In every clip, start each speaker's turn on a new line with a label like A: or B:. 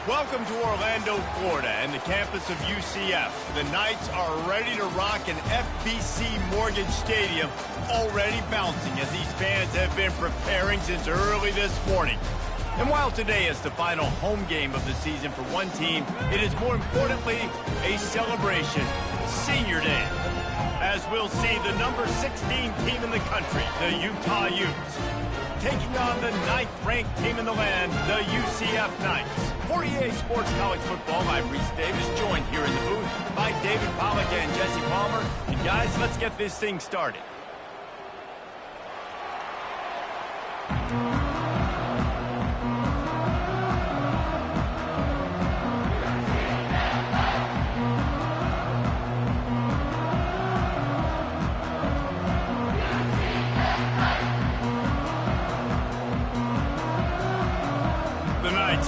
A: Welcome to Orlando, Florida, and the campus of UCF. The Knights are ready to rock an FBC Mortgage Stadium, already bouncing as these fans have been preparing since early this morning. And while today is the final home game of the season for one team, it is more importantly a celebration, Senior Day. As we'll see the number 16 team in the country, the Utah Utes, taking on the 9th-ranked team in the land, the UCF Knights. For EA Sports College Football, I'm Reese Davis, joined here in the booth by David Pollack and Jesse Palmer. And guys, let's get this thing started.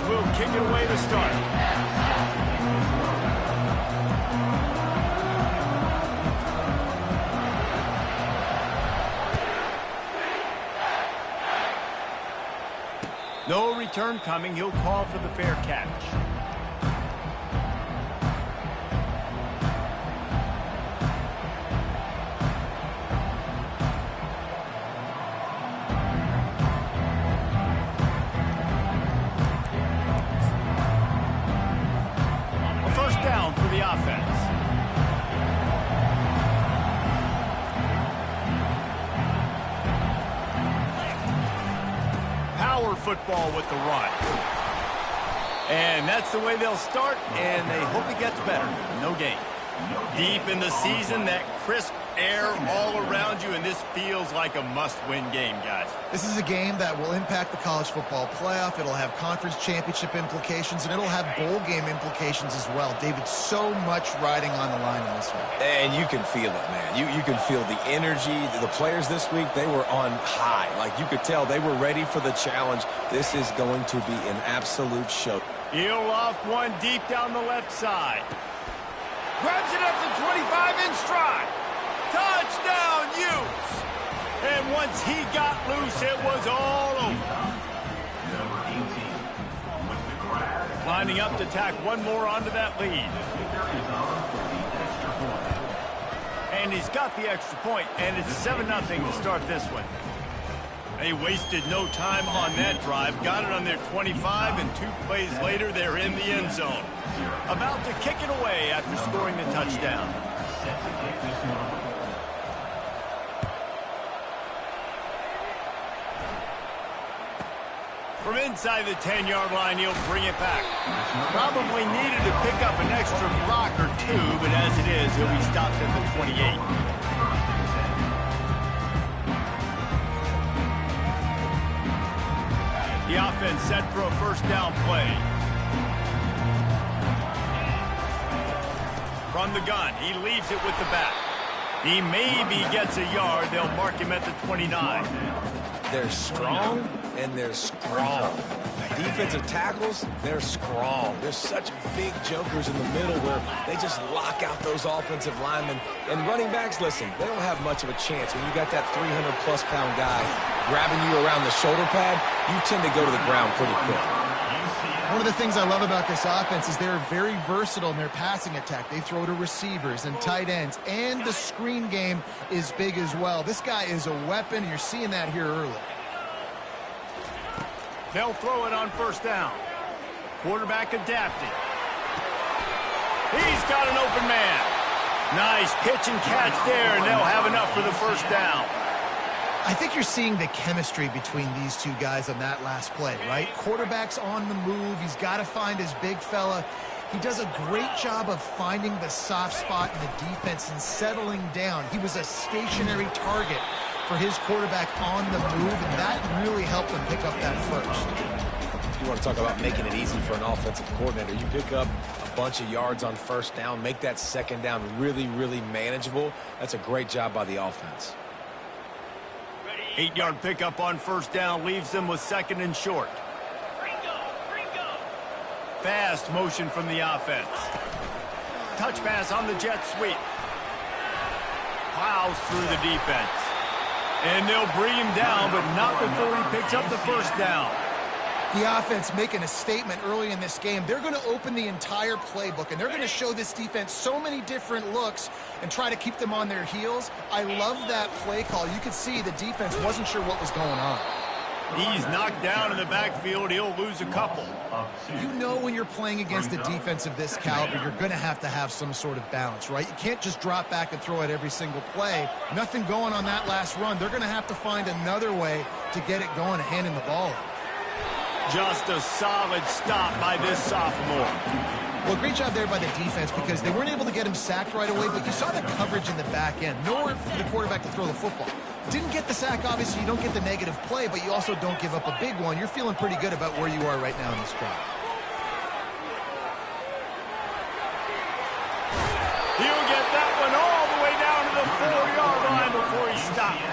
A: Will kick it away to start. No return coming. He'll call for the fair catch. Football with the run. And that's the way they'll start, and they hope it gets better. No gain. Deep in the season, that crisp air all around you, and this feels like a must-win game, guys.
B: This is a game that will impact the college football playoff. It'll have conference championship implications, and it'll have bowl game implications as well. David, so much riding on the line in this one.
C: And you can feel it, man. You can feel the energy. The players this week, they were on high. Like, you could tell they were ready for the challenge. This is going to be an absolute show.
A: He'll loft one deep down the left side. Grabs it up to 25 in stride. Touchdown, Utes! And once he got loose, it was all over. Lining up to tack one more onto that lead. And he's got the extra point, and it's 7-0 to start this one. They wasted no time on that drive. Got it on their 25, and 2 plays later, they're in the end zone. About to kick it away after scoring the touchdown. From inside the 10-yard line, he'll bring it back. Probably needed to pick up an extra block or 2, but as it is, he'll be stopped at the 28. The offense set for a first down play. From the gun, he leaves it with the back. He maybe gets a yard. They'll mark him at the 29.
C: They're strong and they're strong. Defensive tackles, they're strong. They're such big jokers in the middle where they just lock out those offensive linemen. And running backs, listen, they don't have much of a chance. When you got that 300-plus pound guy grabbing you around the shoulder pad, you tend to go to the ground pretty quickly.
B: One of the things I love about this offense is they're very versatile in their passing attack. They throw to receivers and tight ends, and the screen game is big as well. This guy is a weapon, and you're seeing that here early.
A: They'll throw it on first down. Quarterback adapting. He's got an open man. Nice pitch and catch there, and they'll have enough for the first down.
B: I think you're seeing the chemistry between these two guys on that last play, right? Quarterback's on the move. He's got to find his big fella. He does a great job of finding the soft spot in the defense and settling down. He was a stationary target for his quarterback on the move, and that really helped him pick up that first.
C: You want to talk about making it easy for an offensive coordinator. You pick up a bunch of yards on first down, make that second down really, really manageable. That's a great job by the offense.
A: 8-yard pickup on first down leaves them with second and short. Fast motion from the offense. Touch pass on the jet sweep. Plows through the defense. And they'll bring him down, but not before he picks up the first down.
B: The offense making a statement early in this game. They're going to open the entire playbook, and they're going to show this defense so many different looks and try to keep them on their heels. I love that play call. You could see the defense wasn't sure what was going on.
A: He's knocked down in the backfield. He'll lose a couple.
B: You know when you're playing against a defense of this caliber, you're going to have some sort of balance, right? You can't just drop back and throw it every single play. Nothing going on that last run. They're going to have to find another way to get it going and handing the ball off.
A: Just a solid stop by this sophomore.
B: Well, great job there by the defense because they weren't able to get him sacked right away, but you saw the coverage in the back end. Nowhere for the quarterback to throw the football. Didn't get the sack, obviously. You don't get the negative play, but you also don't give up a big one. You're feeling pretty good about where you are right now in this drive.
A: He'll get that one all the way down to the 4-yard line before he stops.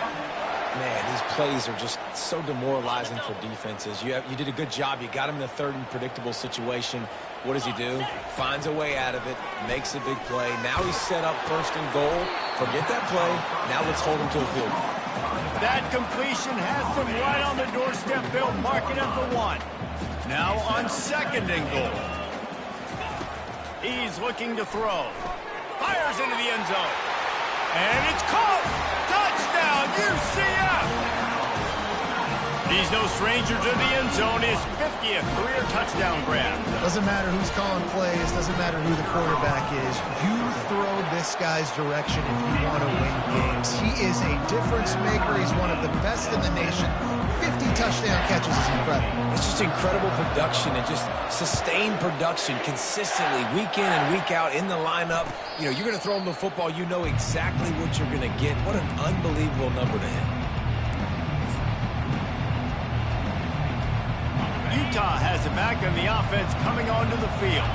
C: Man, these plays are just so demoralizing for defenses. You did a good job. You got him in a third and predictable situation. What does he do? Finds a way out of it, makes a big play. Now he's set up first and goal. Forget that play. Now let's hold him to a field goal.
A: That completion has them right on the doorstep. They'll mark it at the 1. Now on second and goal. He's looking to throw. Fires into the end zone. And it's caught. Touchdown, UCF! He's no stranger to the end zone. His 50th career touchdown grab.
B: Doesn't matter who's calling plays. Doesn't matter who the quarterback is. You throw this guy's direction if you want to win games. He is a difference maker. He's one of the best in the nation. 50 touchdown catches is incredible.
C: It's just incredible production and just sustained production consistently week in and week out in the lineup. You know, you're going to throw him the football. You know exactly what you're going to get. What an unbelievable number to hit.
A: Utah has it back on the offense coming onto the field.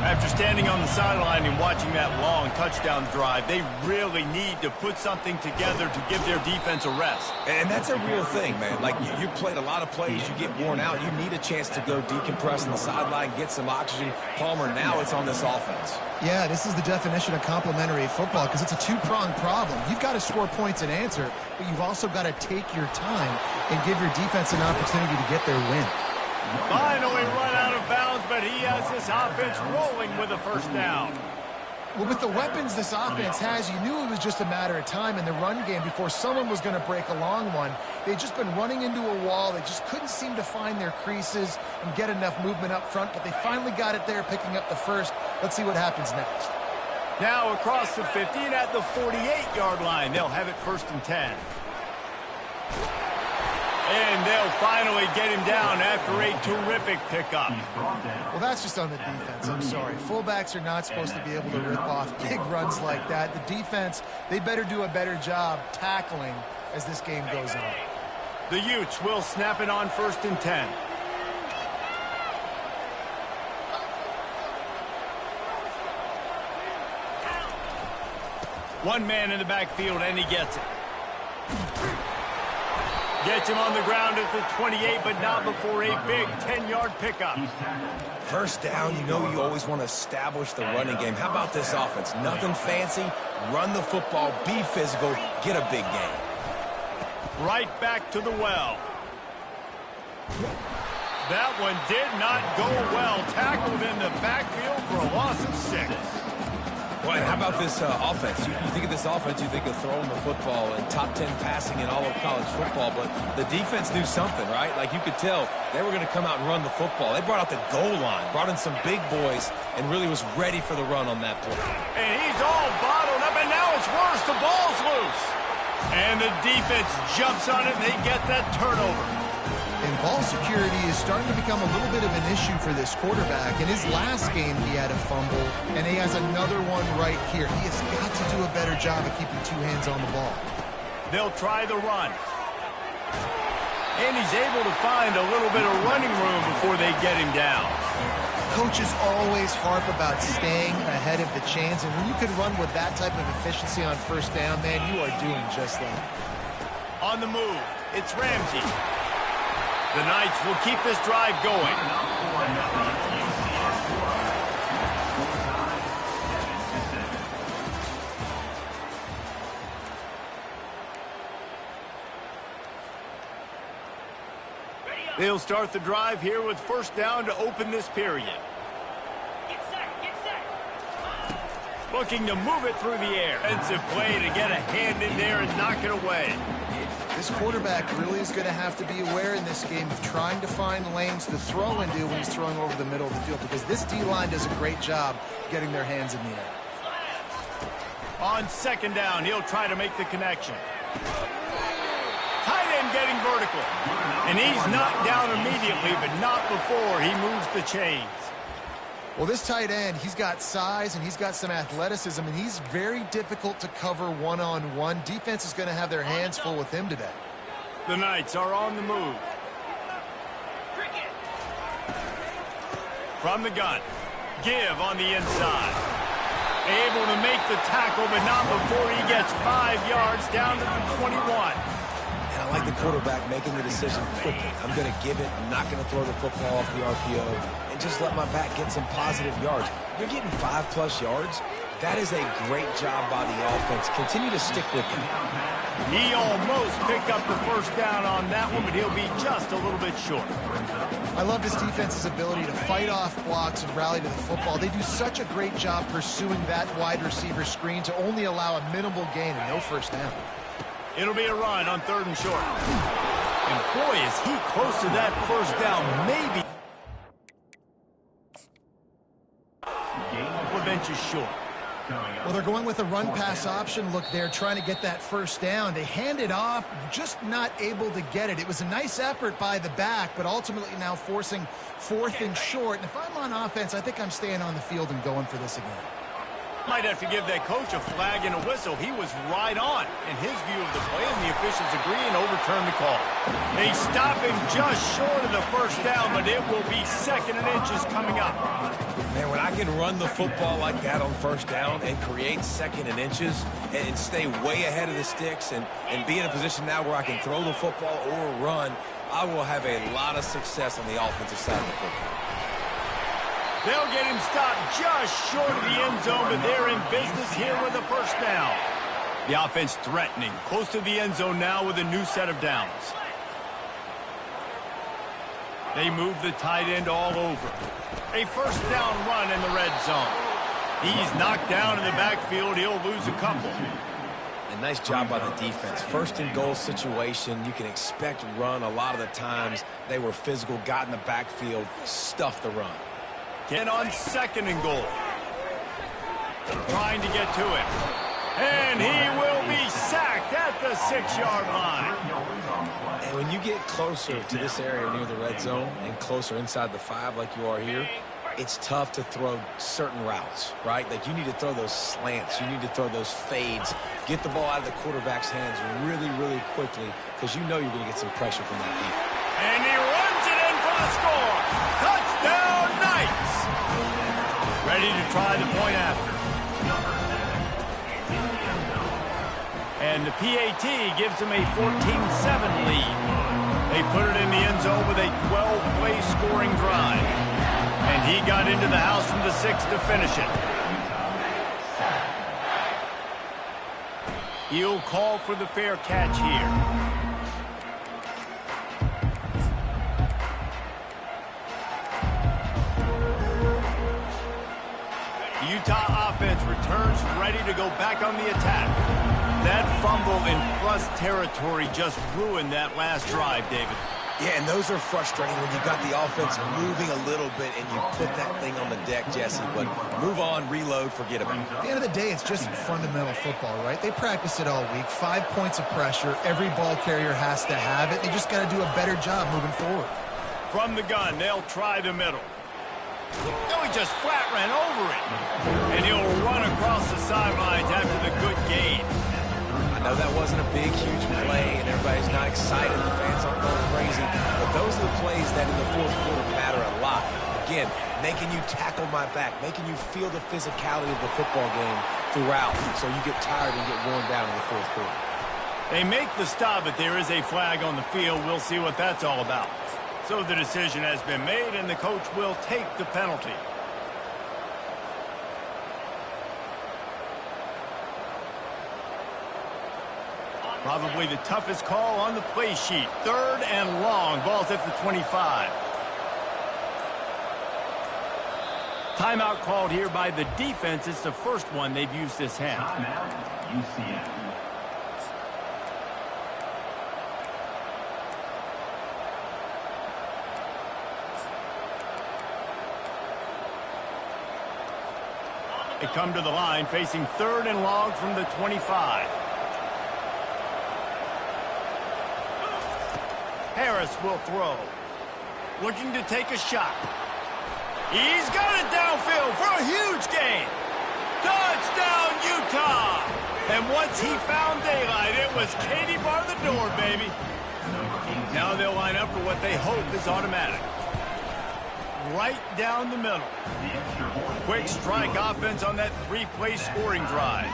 A: After standing on the sideline and watching that long touchdown drive, they really need to put something together to give their defense a rest.
C: And that's a real thing, man. Like, you played a lot of plays, you get worn out, you need a chance to go decompress on the sideline, get some oxygen. Palmer, now it's on this offense.
B: Yeah, this is the definition of complementary football because it's a two-pronged problem. You've got to score points and answer, but you've also got to take your time and give your defense an opportunity to get their win.
A: Finally run out of bounds, but he has this offense rolling with a first down.
B: Well, with the weapons this offense has, you knew it was just a matter of time in the run game before someone was going to break a long one. They'd just been running into a wall. They just couldn't seem to find their creases and get enough movement up front, but they finally got it there, picking up the first. Let's see what happens next.
A: Now across the 50 and at the 48-yard line, they'll have it first and 10. And they'll finally get him down after a terrific pickup.
B: Well, that's just on the defense. I'm sorry. Fullbacks are not supposed to be able to rip off big runs like that. The defense, they better do a better job tackling as this game goes on.
A: The Utes will snap it on first and 10. One man in the backfield, and he gets it. Gets him on the ground at the 28, but not before a big 10-yard pickup.
C: First down, you know you always want to establish the running game. How about this offense? Nothing fancy. Run the football, be physical, get a big gain.
A: Right back to the well. That one did not go well. Tackled in the backfield for a loss of 6.
C: Well, and how about this offense? You think of this offense, you think of throwing the football and top 10 passing in all of college football, but the defense knew something, right? Like, you could tell they were going to come out and run the football. They brought out the goal line, brought in some big boys, and really was ready for the run on that play.
A: And he's all bottled up, and now it's worse. The ball's loose. And the defense jumps on it, and they get that turnover.
B: And ball security is starting to become a little bit of an issue for this quarterback. In his last game, he had a fumble, and he has another one right here. He has got to do a better job of keeping two hands on the ball.
A: They'll try the run. And he's able to find a little bit of running room before they get him down.
B: Coaches always harp about staying ahead of the chains, and when you can run with that type of efficiency on first down, man, you are doing just that.
A: On the move, it's Ramsey. The Knights will keep this drive going. They'll start the drive here with first down to open this period.
D: Get set.
A: Looking to move it through the air. Defensive play to get a hand in there and knock it away.
B: This quarterback really is going to have to be aware in this game of trying to find lanes to throw into when he's throwing over the middle of the field, because this D-line does a great job getting their hands in the air.
A: On second down, he'll try to make the connection. Tight end getting vertical. And he's knocked down immediately, but not before he moves the chains.
B: Well, this tight end, he's got size and he's got some athleticism, and he's very difficult to cover one-on-one. Defense is going to have their hands full with him today.
A: The Knights are on the move. From the gun. Give on the inside. Able to make the tackle, but not before he gets 5 yards down to the 21.
C: And I like the quarterback making the decision quickly. I'm going to give it. I'm not going to throw the football off the RPO and just let my back get some positive yards. You're getting 5+ yards. That is a great job by the offense. Continue to stick with him.
A: He almost picked up the first down on that one, but he'll be just a little bit short.
B: I love this defense's ability to fight off blocks and rally to the football. They do such a great job pursuing that wide receiver screen to only allow a minimal gain and no first down.
A: It'll be a run on 3rd and short. And boy, is he close to that first down. Maybe. The bench is short.
B: Well, they're going with a run-pass option. Look, they're trying to get that first down. They hand it off, just not able to get it. It was a nice effort by the back, but ultimately now forcing 4th and short. And if I'm on offense, I think I'm staying on the field and going for this again.
A: Might have to give that coach a flag and a whistle. He was right on in his view of the play, and the officials agree and overturn the call. They stop him just short of the first down, but it will be 2nd and inches coming up.
C: Man, when I can run the football like that on first down and create 2nd and inches and stay way ahead of the sticks and be in a position now where I can throw the football or run, I will have a lot of success on the offensive side of the football.
A: They'll get him stopped just short of the end zone, but they're in business here with a first down. The offense threatening, close to the end zone now with a new set of downs. They move the tight end all over. A first down run in the red zone. He's knocked down in the backfield. He'll lose a couple.
C: A nice job by the defense. 1st and goal situation. You can expect run a lot of the times. They were physical, got in the backfield, stuffed the run.
A: And on 2nd and goal. Trying to get to it. And he will be sacked at the 6-yard line.
C: And when you get closer to this area near the red zone and closer inside the 5 like you are here, it's tough to throw certain routes, right? Like you need to throw those slants. You need to throw those fades. Get the ball out of the quarterback's hands really, really quickly because you know you're going to get some pressure from that defense.
A: And he runs it in for the score. Touchdown, Knights. Ready to try the point after. And the PAT gives them a 14-7 lead. They put it in the end zone with a 12-play scoring drive. And he got into the house from the 6 to finish it. He'll call for the fair catch here. The Utah offense returns ready to go back on the attack. That fumble in Russ territory just ruined that last drive, David.
C: Yeah, and those are frustrating when you got the offense moving a little bit and you put that thing on the deck, Jesse. But move on, reload, forget about it.
B: At the end of the day, it's just fundamental football, right? They practice it all week. 5 points of pressure. Every ball carrier has to have it. They just got to do a better job moving forward.
A: From the gun, they'll try the middle. No, he just flat ran over it. And he'll run across the sidelines after the good gain.
C: I know that wasn't a big, huge play, and everybody's not excited. The fans aren't going crazy. But those are the plays that in the 4th quarter matter a lot. Again, making you tackle my back, making you feel the physicality of the football game throughout so you get tired and get worn down in the 4th quarter.
A: They make the stop, but there is a flag on the field. We'll see what that's all about. So the decision has been made, and the coach will take the penalty. Probably the toughest call on the play sheet. 3rd and long. Ball's at the 25. Timeout called here by the defense. It's the first one they've used this half.
E: Timeout, UCF.
A: They come to the line facing 3rd and long from the 25. Harris will throw. Looking to take a shot. He's got it downfield for a huge gain. Touchdown, Utah! And once he found daylight, it was Katie bar the door, baby. Now they'll line up for what they hope is automatic. Right down the middle. Quick strike offense on that 3-play scoring drive.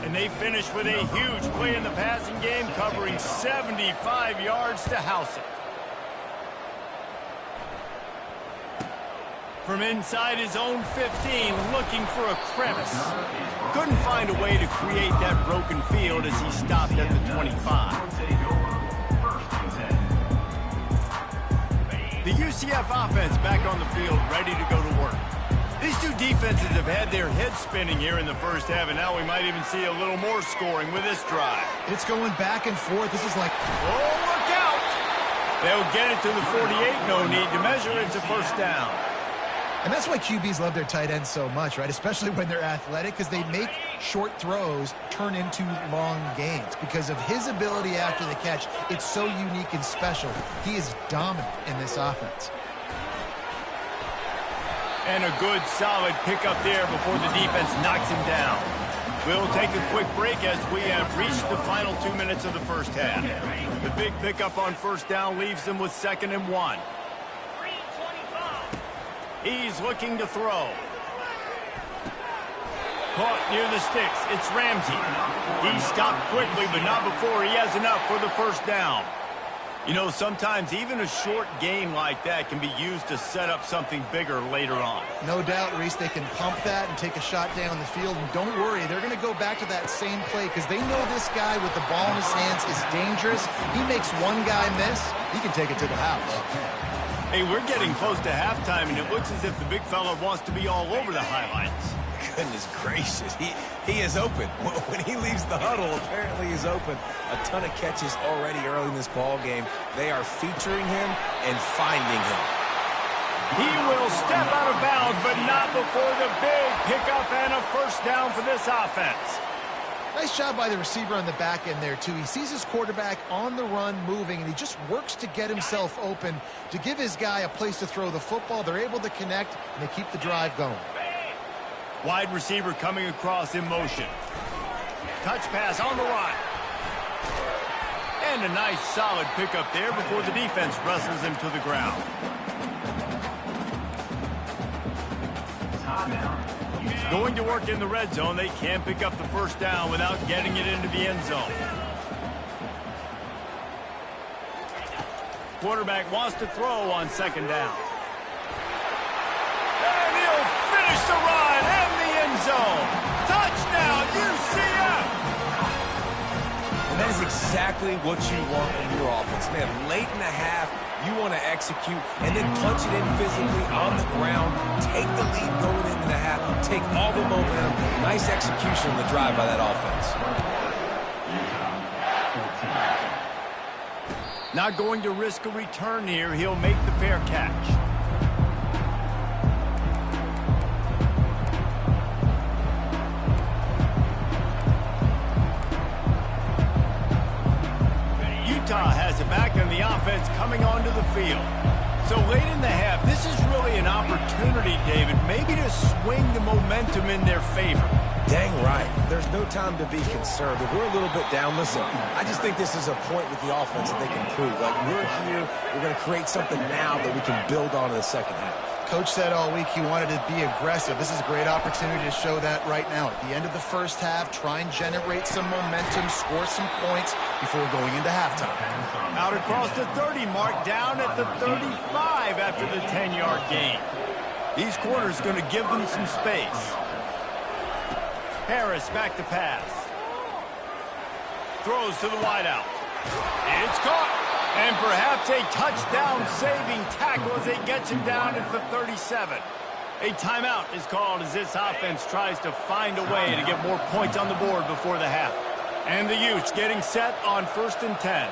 A: And they finish with a huge play in the passing game, covering 75 yards to house it. From inside his own 15, looking for a crevice. Couldn't find a way to create that broken field as he stopped at the 25. The UCF offense back on the field, ready to go to work. These two defenses have had their heads spinning here in the first half, and now we might even see a little more scoring with this drive.
B: It's going back and forth. This is like...
A: Oh, look out! They'll get it to the 48. No need to measure. It's a first down.
B: And that's why QBs love their tight ends so much, right? Especially when they're athletic, because they make short throws turn into long gains. Because of his ability after the catch, it's so unique and special. He is dominant in this offense.
A: And a good, solid pickup there before the defense knocks him down. We'll take a quick break as we have reached the final 2 minutes of the first half. The big pickup on first down leaves them with 2nd and 1. He's looking to throw. Caught near the sticks. It's Ramsey. He stopped quickly, but not before he has enough for the first down. You know, sometimes even a short gain like that can be used to set up something bigger later on.
B: No doubt, Reese, they can pump that and take a shot down the field. And don't worry, they're going to go back to that same play because they know this guy with the ball in his hands is dangerous. He makes one guy miss, he can take it to the house.
A: Hey, we're getting close to halftime, and it looks as if the big fella wants to be all over the highlights.
C: Goodness gracious, he is open. When he leaves the huddle, apparently he's open. A ton of catches already early in this ball game. They are featuring him and finding him.
A: He will step out of bounds, but not before the big pickup and a first down for this offense.
B: Nice job by the receiver on the back end there, too. He sees his quarterback on the run moving, and he just works to get himself open to give his guy a place to throw the football. They're able to connect, and they keep the drive going.
A: Wide receiver coming across in motion. Touch pass on the run. And a nice solid pickup there before the defense wrestles him to the ground. Going to work in the red zone, they can't pick up the first down without getting it into the end zone. Quarterback wants to throw on 2nd down. And he'll finish the run in the end zone. Touchdown, UCF!
C: And that is exactly what you want in your offense. Man, late in the half, you want to execute and then punch it in physically on the ground, take the lead going into the half, take all the momentum. Nice execution on the drive by that offense.
A: Not going to risk a return here. He'll make the fair catch. Utah has it back and the offense coming onto the field. So late in the half, this is really an opportunity, David, maybe to swing the momentum in their favor.
C: Dang right. There's no time to be concerned. If we're a little bit down, listen, I just think this is a point with the offense that they can prove. Like, we're here, we're going to create something now that we can build on in the second half.
B: Coach said all week he wanted to be aggressive. This is a great opportunity to show that right now. At the end of the first half, try and generate some momentum, score some points before going into halftime.
A: Out across the 30 mark, down at the 35 after the 10-yard gain. These corners going to give them some space. Harris back to pass. throws to the wideout. It's caught. And perhaps a touchdown-saving tackle as it gets him down at the 37. A timeout is called as this offense tries to find a way to get more points on the board before the half. And the Utes getting set on 1st and 10.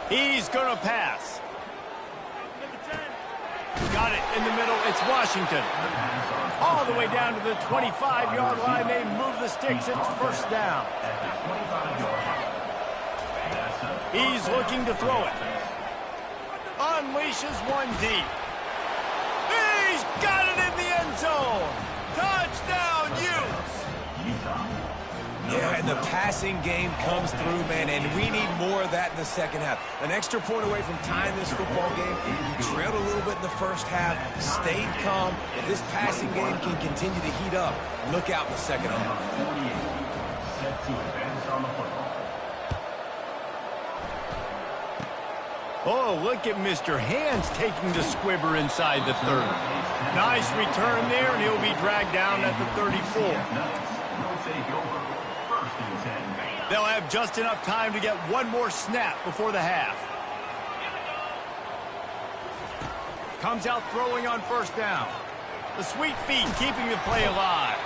A: He's going to pass. Got it in the middle. It's Washington. All the way down to the 25-yard line. They move the sticks. It's 1st down. He's looking to throw it. Unleashes one deep. He's got it in the end zone. Touchdown, Utes.
C: Yeah, and the passing game comes through, man, and we need more of that in the second half. An extra point away from tying this football game. You trailed a little bit in the first half, stayed calm. If this passing game can continue to heat up, look out in the second half.
A: Oh, look at Mr. Hands taking the squibber inside the 30. Nice return there, and he'll be dragged down at the 34. They'll have just enough time to get one more snap before the half. Comes out throwing on 1st down. The sweet feet keeping the play alive.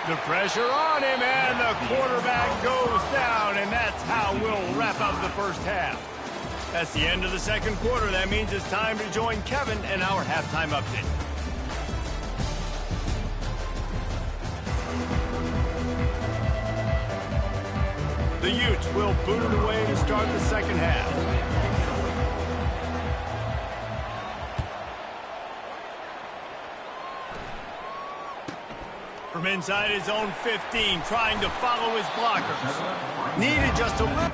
A: The pressure on him, and the quarterback goes down, and that's how we'll wrap up the first half. That's the end of the second quarter. That means it's time to join Kevin in our halftime update. The Utes will boot it away to start the second half. From inside his own 15, trying to follow his blockers. Needed just a little.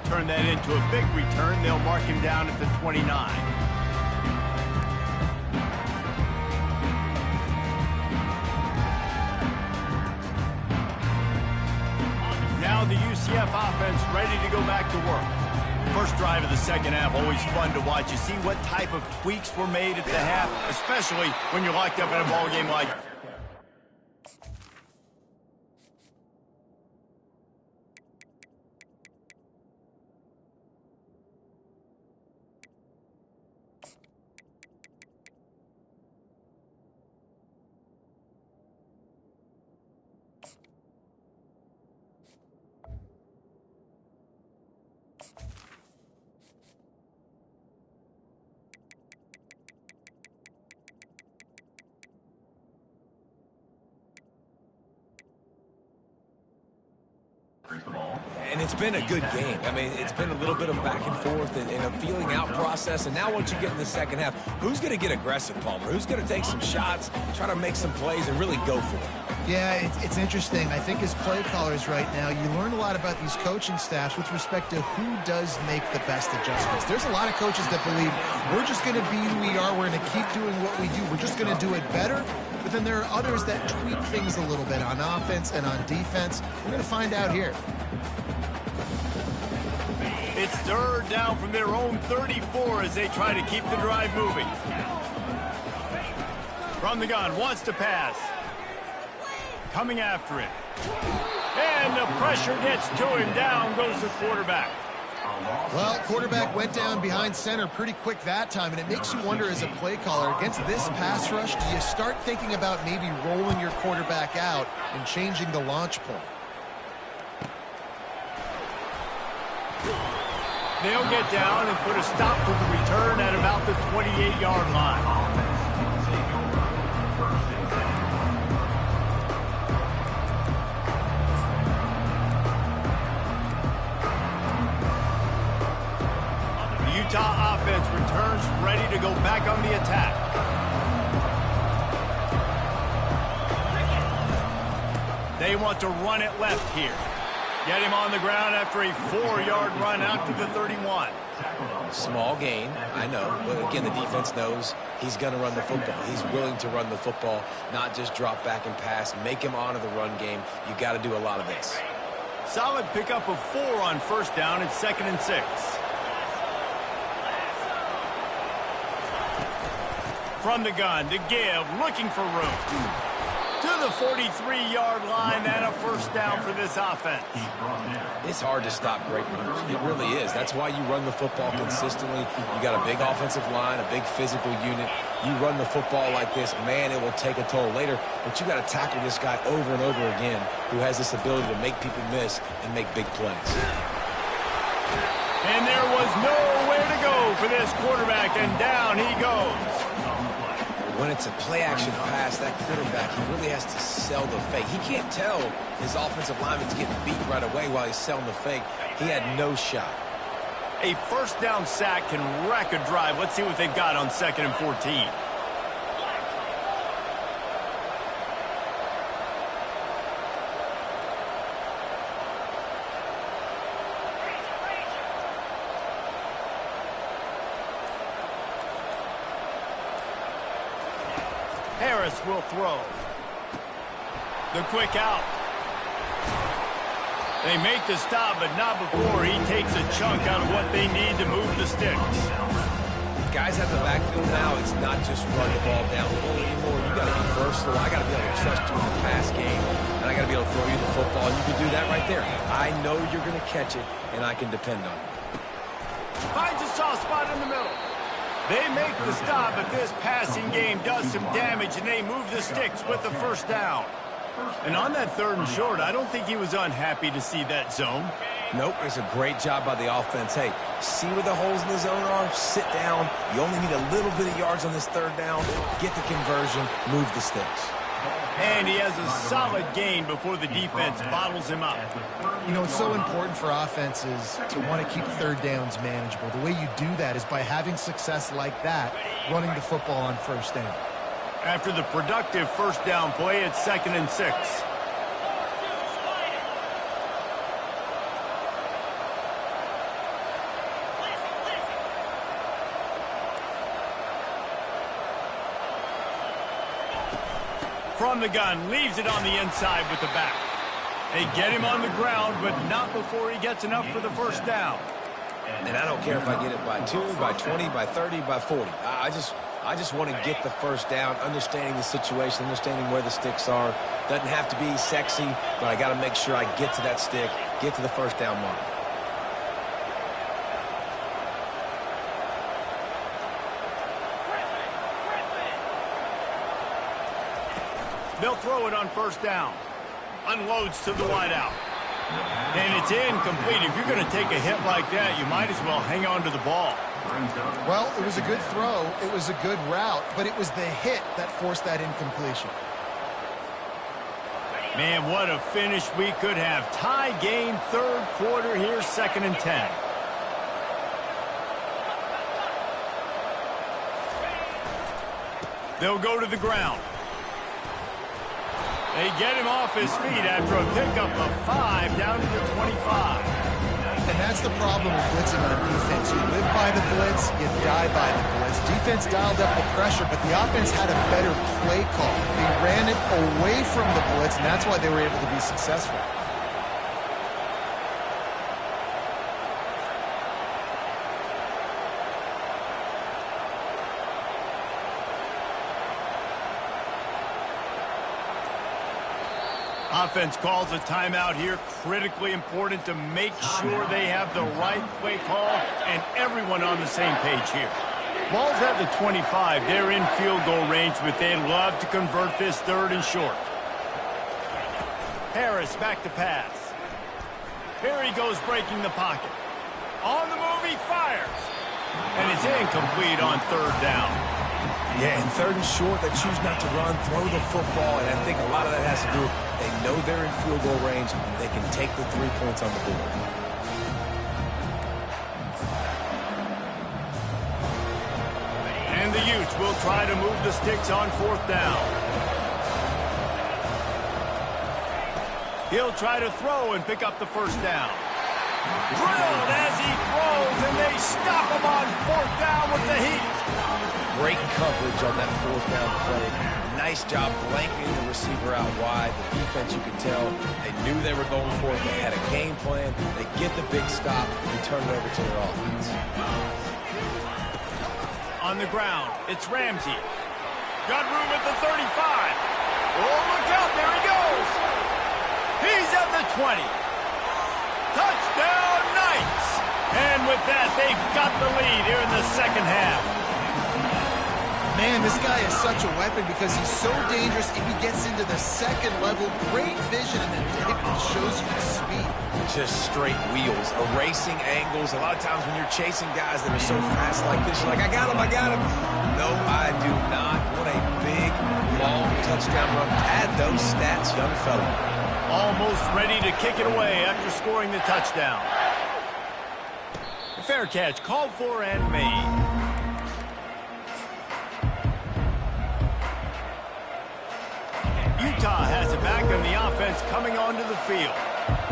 A: Turn that into a big return. They'll mark him down at the 29. Now the UCF offense ready to go back to work. First drive of the second half, always fun to watch. You see what type of tweaks were made at the half, especially when you're locked up in a ball game like that.
C: And it's been a good game. I mean, it's been a little bit of back and forth and a feeling out process. And now once you get in the second half, who's going to get aggressive, Palmer? Who's going to take some shots, try to make some plays, and really go for it?
B: Yeah, it's interesting. I think as play callers right now, you learn a lot about these coaching staffs with respect to who does make the best adjustments. There's a lot of coaches that believe we're just going to be who we are. We're going to keep doing what we do. We're just going to do it better. But then there are others that tweak things a little bit on offense and on defense. We're going to find out here.
A: It's 3rd down from their own 34 as they try to keep the drive moving. From the gun, wants to pass. Coming after it. And the pressure gets to him. Down goes the quarterback.
B: Well, quarterback went down behind center pretty quick that time, and it makes you wonder as a play caller, against this pass rush, do you start thinking about maybe rolling your quarterback out and changing the launch point?
A: They'll get down and put a stop to the return at about the 28-yard line. The Utah offense offense returns, ready to go back on the attack. They want to run it left here. Get him on the ground after a 4-yard run out to the 31.
C: Small gain, I know, but again, the defense knows he's going to run the football. He's willing to run the football, not just drop back and pass, make him honor the run game. You got to do a lot of this.
A: Solid pickup of 4 on first down. It's 2nd and 6. From the gun to give, looking for room. To the 43-yard line, and a first down for this offense.
C: It's hard to stop great runners. It really is. That's why you run the football consistently. You got a big offensive line, a big physical unit. You run the football like this, man, it will take a toll later. But you got to tackle this guy over and over again who has this ability to make people miss and make big plays.
A: And there was nowhere to go for this quarterback, and down he goes.
C: When it's a play-action pass, that quarterback, he really has to sell the fake. He can't tell his offensive lineman's getting beat right away while he's selling the fake. He had no shot.
A: A first down sack can wreck a drive. Let's see what they've got on 2nd and 14. Harris will throw. The quick out. They make the stop, but not before he takes a chunk out of what they need to move the sticks.
C: Guys have the backfield now. It's not just run the ball down the field anymore. You got to be versatile. I got to be able to trust you in the pass game, and I got to be able to throw you the football. And you can do that right there. I know you're going to catch it, and I can depend on you.
A: Finds a soft spot in the middle. They make the stop, but this passing game does some damage, and they move the sticks with the first down. And on that 3rd and short, I don't think he was unhappy to see that zone.
C: Nope, it's a great job by the offense. Hey, see where the holes in the zone are? Sit down. You only need a little bit of yards on this 3rd down. Get the conversion, move the sticks.
A: And he has a solid gain before the defense bottles him up.
B: You know, it's so important for offenses to want to keep 3rd downs manageable. The way you do that is by having success like that, running the football on first down.
A: After the productive first down play, it's 2nd and 6. From the gun, leaves it on the inside with the back. They get him on the ground, but not before he gets enough for the first down.
C: And I don't care if I get it by 2, by 20, by 30, by 40. I just want to get the first down, understanding the situation, understanding where the sticks are. Doesn't have to be sexy, but I got to make sure I get to that stick, get to the first down mark.
A: They'll throw it on first down. Unloads to the wideout. And it's incomplete. If you're going to take a hit like that, you might as well hang on to the ball.
B: Well, it was a good throw. It was a good route, but it was the hit that forced that incompletion.
A: Man, what a finish we could have. Tie game, 3rd quarter here, 2nd and 10. They'll go to the ground. They get him off his feet after a pickup of 5 down to the 25.
B: And that's the problem with blitzing on defense. You live by the blitz, you die by the blitz. Defense dialed up the pressure, but the offense had a better play call. They ran it away from the blitz, and that's why they were able to be successful.
A: Offense calls a timeout here. Critically important to make sure they have the right play call and everyone on the same page here. Ball's at the 25. They're in field goal range, but they'd love to convert this 3rd and short. Harris back to pass. Here he goes, breaking the pocket. On the move, he fires. And it's incomplete on 3rd down.
C: Yeah, and 3rd and short, they choose not to run, throw the football, and I think a lot of that has to do with they know they're in field goal range. They can take the 3 points on the board.
A: And the Utes will try to move the sticks on 4th down. He'll try to throw and pick up the 1st down. Drilled as he throws, and they stop him on 4th down with the heat.
C: Great coverage on that 4th down play. Nice job blanketing the receiver out wide. The defense, you could tell, they knew they were going for it. They had a game plan. They get the big stop and turn it over to their offense.
A: On the ground, it's Ramsey. Got room at the 35. Oh, look out, there he goes. He's at the 20. Touchdown, Knights! And with that, they've got the lead here in the 2nd half.
B: Man, this guy is such a weapon because he's so dangerous if he gets into the 2nd level. Great vision, and then it shows you the speed.
C: Just straight wheels, erasing angles. A lot of times when you're chasing guys that are so fast like this, you're like, I got him, I got him. No, I do not. What a big, long touchdown run. Add those stats, young fella.
A: Almost ready to kick it away after scoring the touchdown. Fair catch called for and made. Utah has it back on the offense coming onto the field.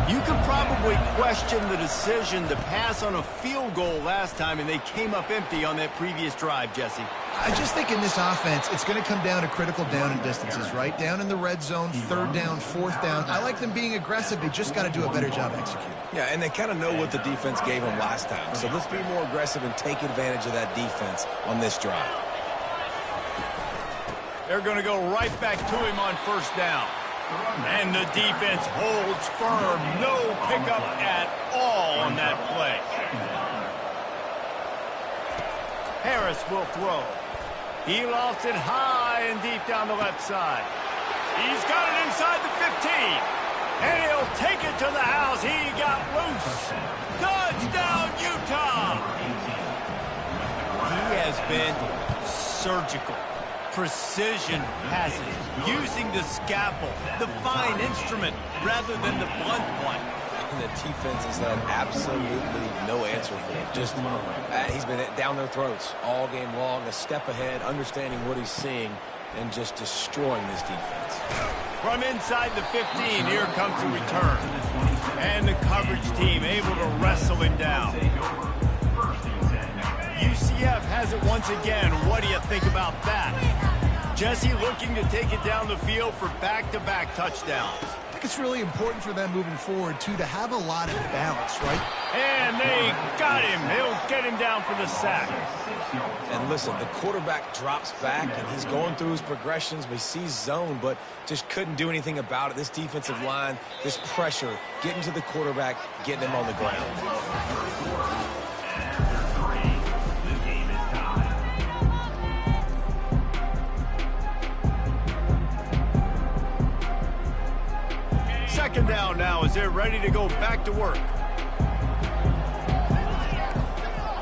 A: You could probably question the decision to pass on a field goal last time, and they came up empty on that previous drive, Jesse.
B: I just think in this offense, it's going to come down to critical down and distances, right? Down in the red zone, 3rd down, 4th down. I like them being aggressive. They just got to do a better job executing.
C: Yeah, and they kind of know what the defense gave them last time. So let's be more aggressive and take advantage of that defense on this drive.
A: They're going to go right back to him on 1st down. And the defense holds firm. No pickup at all on that play. Harris will throw. He lost it high and deep down the left side. He's got it inside the 15. And he'll take it to the house. He got loose. Touchdown, Utah! He has been surgical. Precision passes, using the scalpel, the fine instrument, rather than the blunt one.
C: And the defense has had absolutely no answer for him. Just, he's been down their throats all game long, a step ahead, understanding what he's seeing, and just destroying this defense.
A: From inside the 15, here comes the return. And the coverage team able to wrestle him down. UCF has it once again. What do you think about that? Jesse looking to take it down the field for back-to-back touchdowns.
B: I think it's really important for them moving forward, too, to have a lot of balance, right?
A: And they got him. They'll get him down for the sack.
C: And listen, the quarterback drops back, and he's going through his progressions. We see zone, but just couldn't do anything about it. This defensive line, this pressure, getting to the quarterback, getting him on the ground.
A: Second down now as they're ready to go back to work.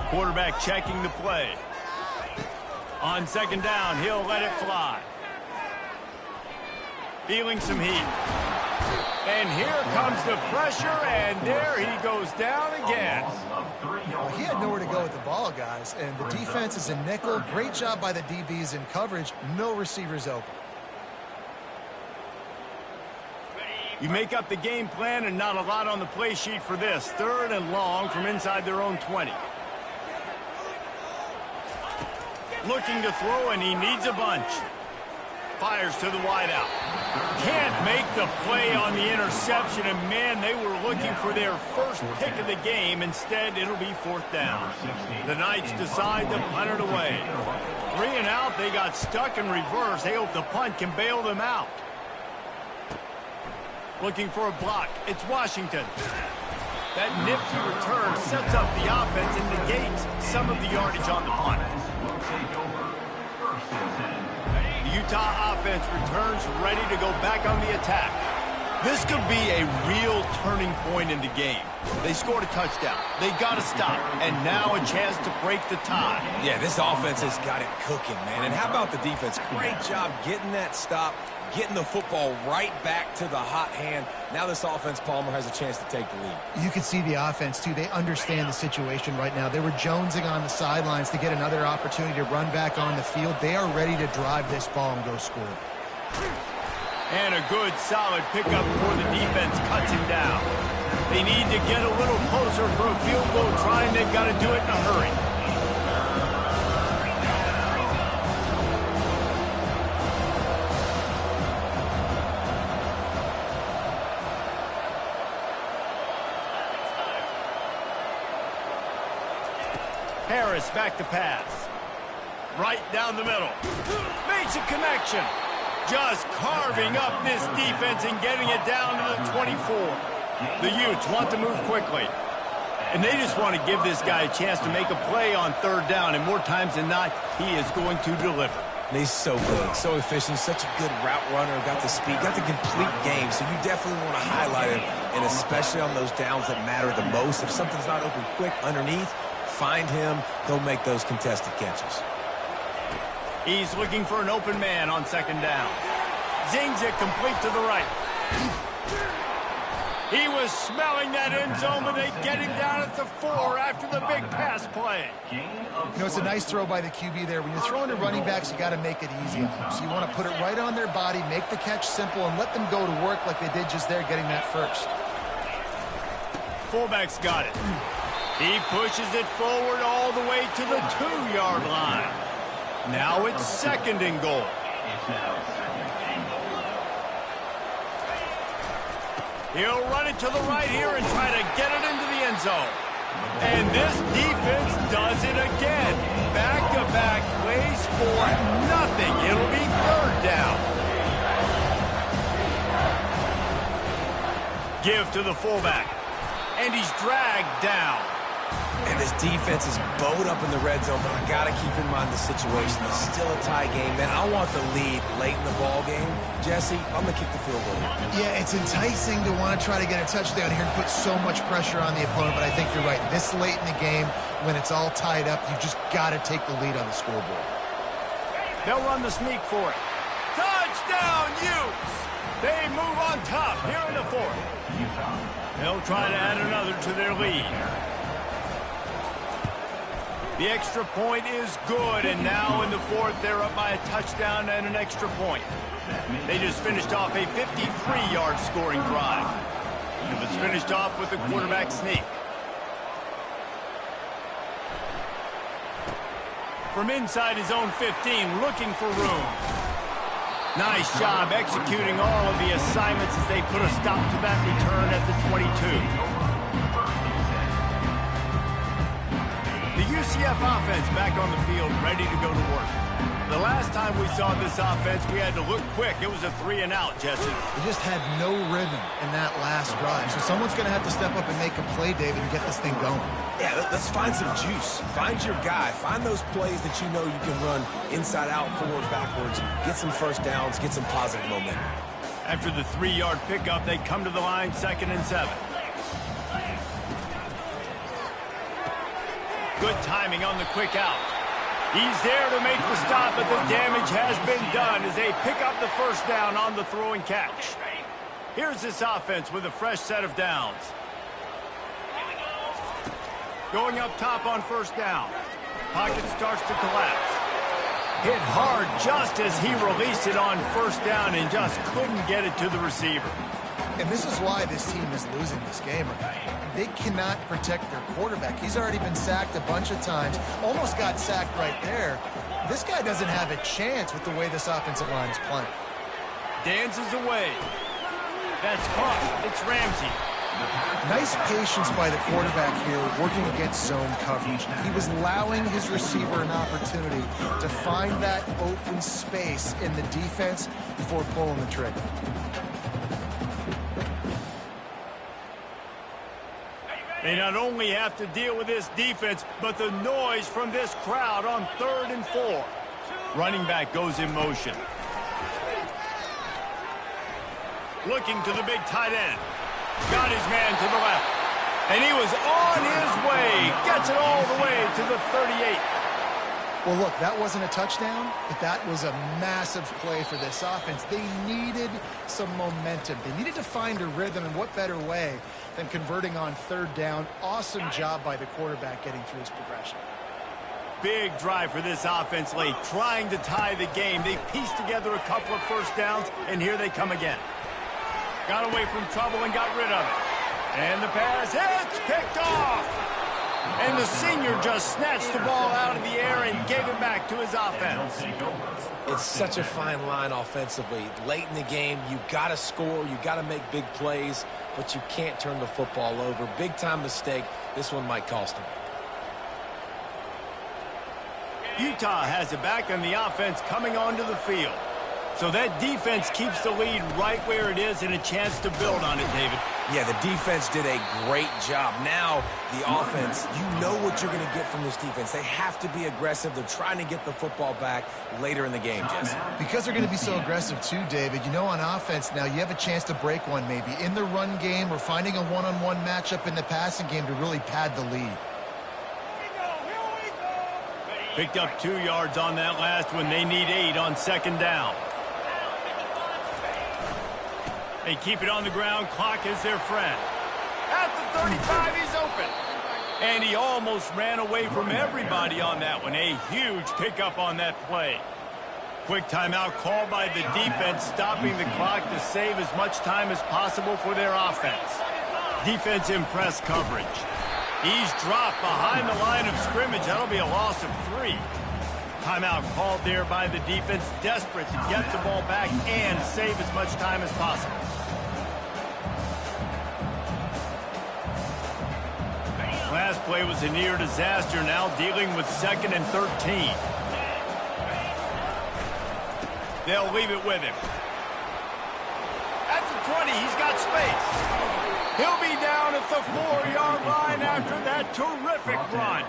A: Quarterback checking the play. On 2nd down, he'll let it fly. Feeling some heat. And here comes the pressure, and there he goes down again.
B: Well, he had nowhere to go with the ball, guys, and the defense is in nickel. Great job by the DBs in coverage. No receivers open.
A: You make up the game plan and not a lot on the play sheet for this. 3rd and long from inside their own 20. Looking to throw, and he needs a bunch. Fires to the wideout. Can't make the play on the interception, and man, they were looking for their first pick of the game. Instead, it'll be 4th down. The Knights decide to punt it away. 3 and out, they got stuck in reverse. They hope the punt can bail them out. Looking for a block. It's Washington. That nifty return sets up the offense and negates some of the yardage on the punt. The Utah offense returns ready to go back on the attack. This could be a real turning point in the game. They scored a touchdown. They got to stop. And now a chance to break the tie.
C: Yeah, this offense has got it cooking, man. And how about the defense? Great job getting that stop, getting the football right back to the hot hand. Now this offense, Palmer, has a chance to take the lead.
B: You can see the offense, too. They understand the situation right now. They were jonesing on the sidelines to get another opportunity to run back on the field. They are ready to drive this ball and go score.
A: And a good, solid pickup before the defense cuts him down. They need to get a little closer for a field goal try, and they've got to do it in a hurry. Harris back to pass. Right down the middle. Makes a connection. Just carving up this defense and getting it down to the 24. The Utes want to move quickly. And they just want to give this guy a chance to make a play on third down. And more times than not, he is going to deliver.
C: And he's so good, so efficient, such a good route runner, got the speed, got the complete game. So you definitely want to highlight him, and especially on those downs that matter the most. If something's not open quick underneath, find him, he'll make those contested catches.
A: He's looking for an open man on second down. Zings it complete to the right. He was smelling that end zone, but they get him down at the 4 after the big pass play.
B: You know, it's a nice throw by the QB there. When you're throwing to running backs, you got to make it easy on them. So you want to put it right on their body, make the catch simple, and let them go to work like they did just there, getting that first.
A: Fullback's got it. He pushes it forward all the way to the 2-yard line. Now it's second and goal. He'll run it to the right here and try to get it into the end zone. And this defense does it again. Back-to-back plays for nothing. It'll be third down. Give to the fullback. And he's dragged down.
C: And this defense is bowed up in the red zone, but I got to keep in mind the situation. It's still a tie game, man. I want the lead late in the ball game. Jesse, I'm going to kick the field goal.
B: Yeah, it's enticing to want to try to get a touchdown here and put so much pressure on the opponent, but I think you're right. This late in the game, when it's all tied up, you just got to take the lead on the scoreboard.
A: They'll run the sneak for it. Touchdown, Utes! They move on top here in the 4th. They'll try to add another to their lead. The extra point is good, and now in the 4th, they're up by a touchdown and an extra point. They just finished off a 53-yard scoring drive. It was finished off with the quarterback sneak. From inside his own 15, looking for room. Nice job executing all of the assignments as they put a stop to that return at the 22. The UCF offense back on the field, ready to go to work. The last time we saw this offense, we had to look quick. It was a 3-and-out, Jesse.
B: They just had no rhythm in that last drive. So someone's going to have to step up and make a play, David, and get this thing going.
C: Yeah, let's find some juice. Find your guy. Find those plays that you know you can run inside out, forward, backwards. Get some first downs. Get some positive momentum.
A: After the 3-yard pickup, they come to the line, 2nd and 7. Good timing on the quick out. He's there to make the stop, but the damage has been done as they pick up the first down on the throw and catch. Here's this offense with a fresh set of downs. Going up top on first down. Pocket starts to collapse. Hit hard just as he released it on first down and just couldn't get it to the receiver.
B: And this is why this team is losing this game. They cannot protect their quarterback. He's already been sacked a bunch of times. Almost got sacked right there. This guy doesn't have a chance with the way this offensive line is playing.
A: Dances away. That's caught. It's Ramsey.
B: Nice patience by the quarterback here working against zone coverage. He was allowing his receiver an opportunity to find that open space in the defense before pulling the trigger.
A: They not only have to deal with this defense, but the noise from this crowd on 3rd and 4. Running back goes in motion. Looking to the big tight end. Got his man to the left. And he was on his way. Gets it all the way to the 38.
B: Well, look, that wasn't a touchdown, but that was a massive play for this offense. They needed some momentum. They needed to find a rhythm, and what better way than converting on third down. Awesome job by the quarterback getting through his progression.
A: Big drive for this offense late, trying to tie the game. They pieced together a couple of first downs, and here they come again. Got away from trouble and got rid of it. And the pass hits, picked off. And the senior just snatched the ball out of the air and gave it back to his offense.
C: It's such a fine line offensively. Late in the game, you got to score, you got to make big plays, but you can't turn the football over. Big-time mistake. This one might cost them.
A: Utah has it back on the offense coming onto the field. So that defense keeps the lead right where it is and a chance to build on it, David.
C: Yeah, the defense did a great job. Now, the offense, you know what you're going to get from this defense. They have to be aggressive. They're trying to get the football back later in the game, Jesse.
B: Because they're going to be so aggressive too, David, you know, on offense now, you have a chance to break one maybe in the run game or finding a one-on-one matchup in the passing game to really pad the lead.
A: Picked up 2 yards on that last one. They need 8 on second down. They keep it on the ground. Clock is their friend. At the 35, he's open. And he almost ran away from everybody on that one. A huge pickup on that play. Quick timeout called by the defense, stopping the clock to save as much time as possible for their offense. Defense in press coverage. He's dropped behind the line of scrimmage. That'll be a loss of 3. Timeout called there by the defense, desperate to get the ball back and save as much time as possible. Last play was a near disaster, now dealing with 2nd and 13. They'll leave it with him. At the 20, he's got space. He'll be down at the 4-yard line after that terrific run.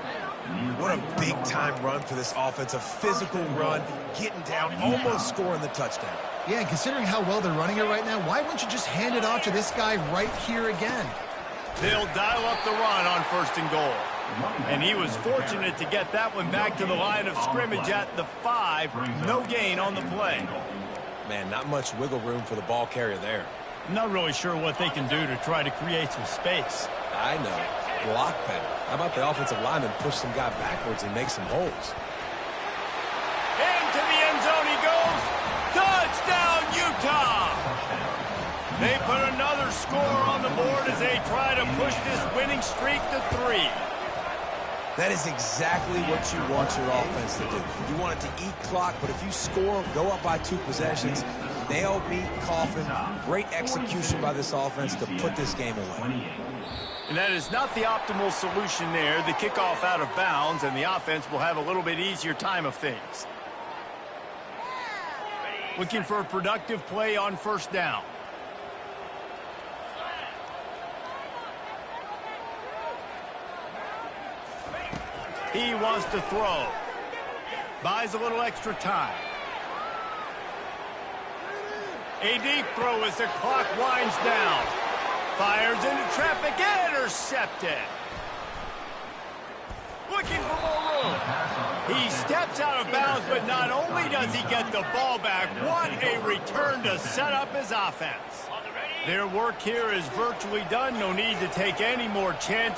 C: What a big-time run for this offense. A physical run, getting down, almost scoring the touchdown.
B: Yeah, and considering how well they're running it right now, why wouldn't you just hand it off to this guy right here again?
A: They'll dial up the run on 1st and goal. And he was fortunate to get that one back to the line of scrimmage at the 5. No gain on the play.
C: Man, not much wiggle room for the ball carrier there.
A: Not really sure what they can do to try to create some space.
C: I know. Block better. How about the offensive lineman push some guy backwards and make some holes?
A: Into the end zone he goes. Touchdown, Utah! They put another score on the board as they try to push this winning streak to 3.
C: That is exactly what you want your offense to do. You want it to eat clock, but if you score, go up by 2 possessions, nail, meet, coffin. Great execution by this offense to put this game away.
A: And that is not the optimal solution there. The kickoff out of bounds, and the offense will have a little bit easier time of things. Looking for a productive play on 1st down. He wants to throw. Buys a little extra time. A deep throw as the clock winds down. Fires into traffic, intercepted. Looking for more room. He steps out of bounds, but not only does he get the ball back, what a return to set up his offense. Their work here is virtually done. No need to take any more chances.